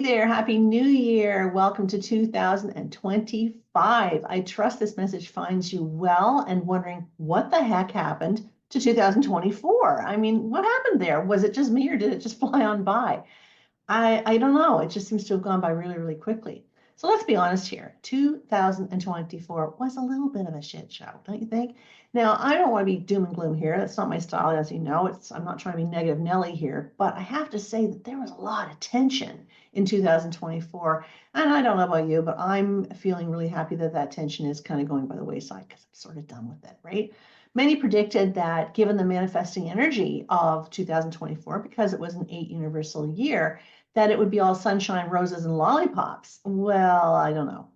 there. Happy New Year. Welcome to 2025. I trust this message finds you well and wondering what the heck happened to 2024. I mean, what happened there? Was it just me or did it just fly on by? I don't know. It just seems to have gone by really, really quickly. So let's be honest here. 2024 was a little bit of a shit show, don't you think? Now, I don't want to be doom and gloom here. That's not my style, as you know. I'm not trying to be negative Nelly here, but I have to say that there was a lot of tension in 2024. And I don't know about you, but I'm feeling really happy that that tension is kind of going by the wayside because I'm sort of done with it, right? Many predicted that given the manifesting energy of 2024, because it was an 8 universal year, that it would be all sunshine, roses, and lollipops. Well, I don't know.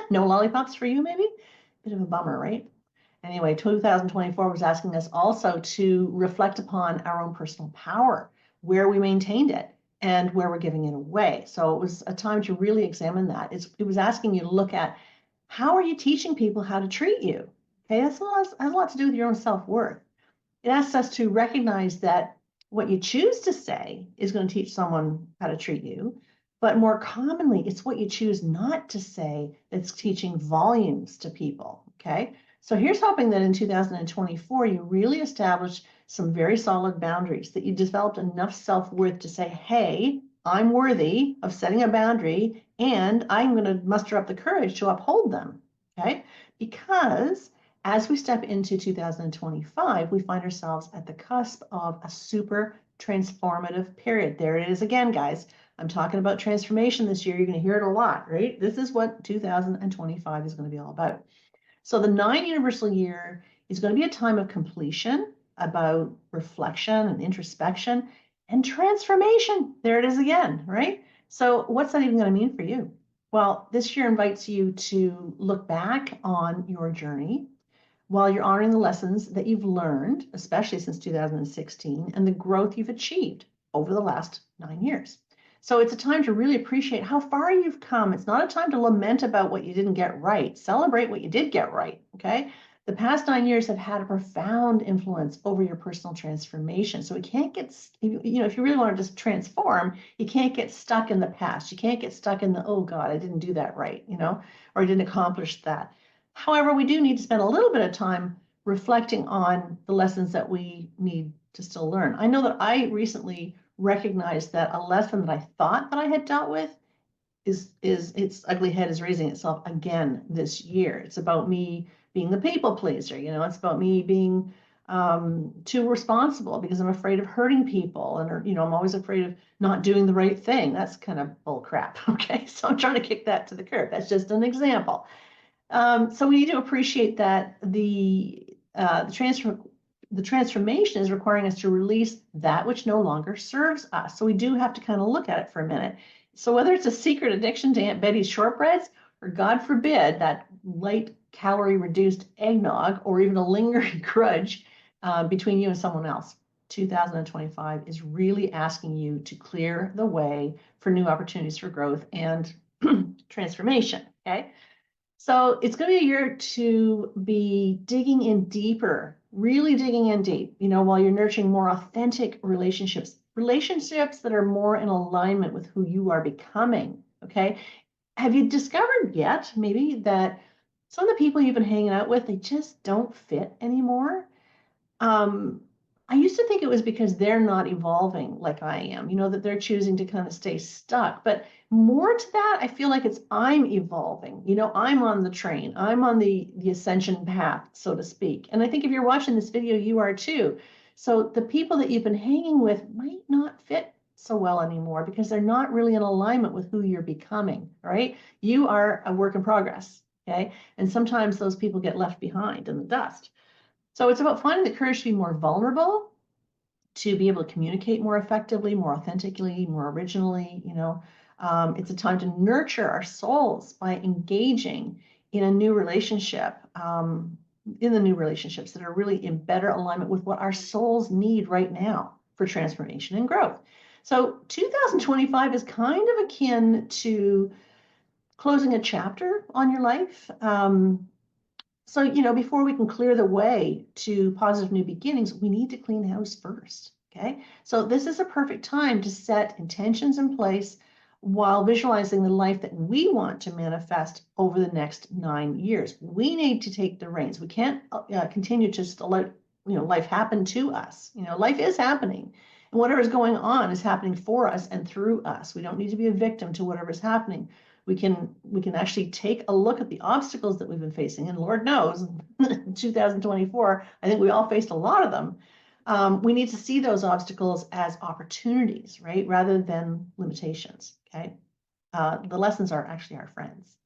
No lollipops for you, maybe? Bit of a bummer, right? Anyway, 2024 was asking us also to reflect upon our own personal power, where we maintained it and where we're giving it away. So it was a time to really examine that. It was asking you to look at how are you teaching people how to treat you? Okay, that has a lot to do with your own self-worth. It asks us to recognize that what you choose to say is going to teach someone how to treat you, but more commonly, it's what you choose not to say that's teaching volumes to people, okay? So here's hoping that in 2024, you really establish some very solid boundaries, that you developed enough self-worth to say, hey, I'm worthy of setting a boundary, and I'm going to muster up the courage to uphold them, okay? Because as we step into 2025, we find ourselves at the cusp of a super transformative period. There it is again, guys. I'm talking about transformation this year. You're going to hear it a lot, right? This is what 2025 is going to be all about. So the 9 universal year is going to be a time of completion, about reflection and introspection and transformation. There it is again, right? So what's that even going to mean for you? Well, this year invites you to look back on your journey while you're honoring the lessons that you've learned, especially since 2016, and the growth you've achieved over the last 9 years. So it's a time to really appreciate how far you've come. It's not a time to lament about what you didn't get right. Celebrate what you did get right, okay? The past 9 years have had a profound influence over your personal transformation. So it can't get, if you really want to just transform, you can't get stuck in the past. You can't get stuck in the, oh God, I didn't do that right, or I didn't accomplish that. However, we do need to spend a little bit of time reflecting on the lessons that we need to still learn. I know that I recently recognized that a lesson that I thought that I had dealt with is its ugly head is raising itself again this year. It's about me being the people pleaser. It's about me being too responsible because I'm afraid of hurting people, and I'm always afraid of not doing the right thing. That's kind of bull crap. Okay, so I'm trying to kick that to the curb. That's just an example. So we need to appreciate that the transformation is requiring us to release that which no longer serves us. So we do have to kind of look at it for a minute. So whether it's a secret addiction to Aunt Betty's shortbreads, or God forbid, that light calorie reduced eggnog, or even a lingering grudge between you and someone else, 2025 is really asking you to clear the way for new opportunities for growth and transformation, okay? So it's going to be a year to be digging in deeper, really digging in deep, while you're nurturing more authentic relationships that are more in alignment with who you are becoming, okay? Have you discovered yet, maybe, that some of the people you've been hanging out with, they just don't fit anymore? I used to think it was because they're not evolving like I am, that they're choosing to kind of stay stuck. But more to that, I feel like it's I'm evolving. I'm on the train. I'm on the ascension path, so to speak. And I think if you're watching this video, you are too. So the people that you've been hanging with might not fit so well anymore because they're not really in alignment with who you're becoming, right? You are a work in progress, okay? And sometimes those people get left behind in the dust. So it's about finding the courage to be more vulnerable, to be able to communicate more effectively, more authentically, more originally. It's a time to nurture our souls by engaging in a new relationship, in the new relationships that are really in better alignment with what our souls need right now for transformation and growth. So 2025 is kind of akin to closing a chapter on your life. So, before we can clear the way to positive new beginnings, we need to clean house first, okay? So this is a perfect time to set intentions in place while visualizing the life that we want to manifest over the next 9 years. We need to take the reins. We can't continue to just let life happen to us. Life is happening, and whatever is going on is happening for us and through us. We don't need to be a victim to whatever is happening. We can actually take a look at the obstacles that we've been facing, and Lord knows, 2024, I think we all faced a lot of them. We need to see those obstacles as opportunities, right, rather than limitations. Okay, the lessons are actually our friends.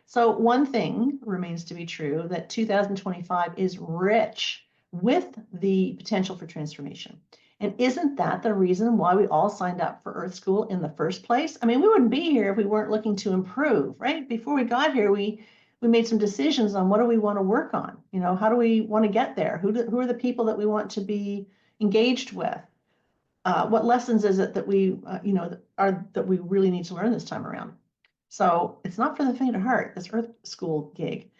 So one thing remains to be true, that 2025 is rich with the potential for transformation. And isn't that the reason why we all signed up for Earth School in the first place? I mean, we wouldn't be here if we weren't looking to improve, right? Before we got here, we made some decisions on what do we want to work on? How do we want to get there? Who are the people that we want to be engaged with? What lessons is it that we really need to learn this time around? So it's not for the faint of heart, this Earth School gig.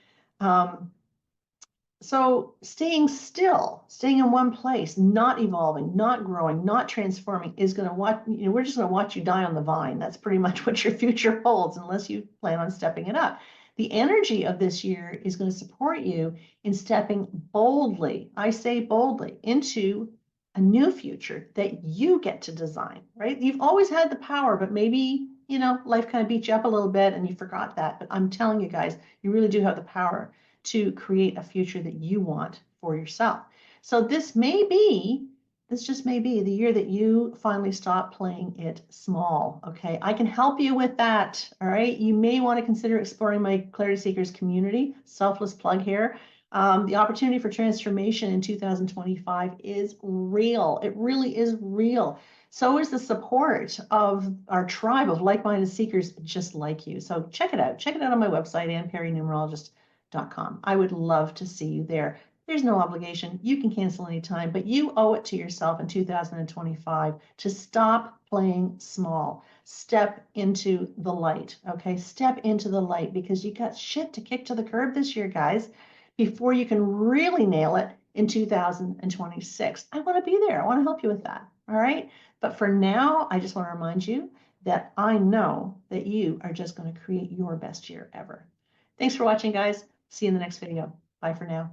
So staying still, staying in one place, not evolving, not growing, not transforming is going to watch, we're just going to watch you die on the vine. That's pretty much what your future holds, unless you plan on stepping it up. The energy of this year is going to support you in stepping boldly, I say boldly, into a new future that you get to design, right? You've always had the power, but maybe, life kind of beat you up a little bit and you forgot that. But I'm telling you guys, you really do have the power to create a future that you want for yourself. So this just may be the year that you finally stop playing it small. Okay, I can help you with that. All right, you may want to consider exploring my Clarity Seekers community. Selfless plug here. The opportunity for transformation in 2025 is real. It really is real. So is the support of our tribe of like-minded seekers just like you. So check it out. Check it out on my website, AnnPerryNumerologist.com. I would love to see you there. There's no obligation. You can cancel anytime, but you owe it to yourself in 2025 to stop playing small. Step into the light, okay? Step into the light, because you got shit to kick to the curb this year, guys, before you can really nail it in 2026. I want to be there. I want to help you with that, all right? But for now, I just want to remind you that I know that you are just going to create your best year ever. Thanks for watching, guys. See you in the next video. Bye for now.